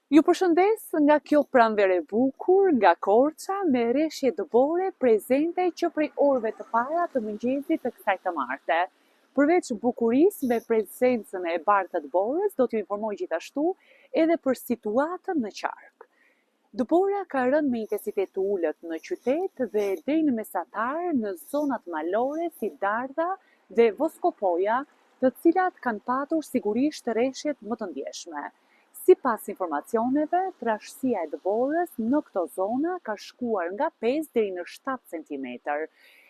Ju përshëndes nga kjo pranverë e bukur, nga Korça, me rreshje dëbore prezente që prej orëve të para të mëngjesit të kësaj të marte. Përveç bukurisë me prezencën e bardhë të dëborës, do t'ju informoj gjithashtu edhe për situatën në qark. Dëbora ka rënë me intensitet të ulët në qytet dhe deri në mesatar në zonat malore si Dardha dhe Voskopoja, të cilat kanë patur sigurisht rreshjet më të ndjeshme. Sipas informacioneve, trashësia e dëborës në këto zona ka shkuar nga 5 deri në 7 cm.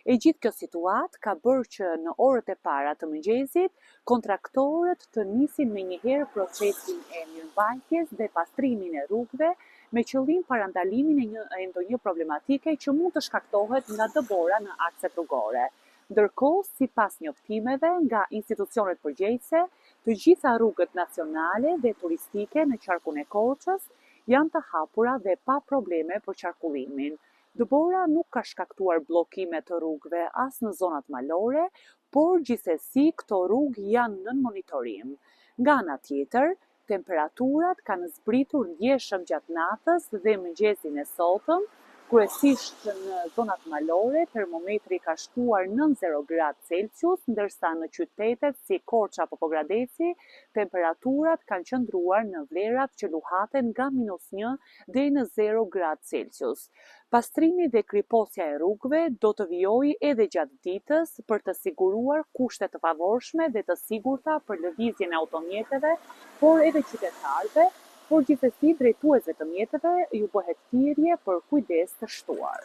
E gjithë kjo situatë ka bërë që në orët e para të mëngjesit, kontraktorët të nisin menjëherë procesin e mirëmbajtjes dhe pastrimin e rrugëve me qëllim parandalimin e ndonjë problematike që mund të shkaktohet nga dëbora në akset rrugore. Ndërkohë, sipas njoftimeve nga institucionet përgjegjëse, të gjitha rrugët nacionale dhe turistike në qarkun e Korçës janë të hapura dhe pa probleme për qarkullimin. Dëbora nuk ka shkaktuar bllokime të rrugëve as në zonat malore, por gjithsesi këto rrugë janë nën monitorim. Nga ana tjetër, temperaturat kanë zbritur ndjeshëm gjatë natës dhe mëngjesin e sotëm. Kryesisht në zonat malore, termometri ka shkuar nën 0 gradë Celsius, ndërsa në qytetet si Korça apo Pogradeci, temperaturat kanë qëndruar në vlerat që luhaten nga -1 deri në 0 gradë Celsius. Pastrimi dhe kriposja e rrugëve do të vijojë edhe gjatë ditës për të siguruar kushte të favorshme dhe të sigurta për lëvizjen e automjeteve, por edhe qytetarëve, por gjithsesi drejtuesve të mjeteve ju bëhet thirrje për kujdes të shtuar.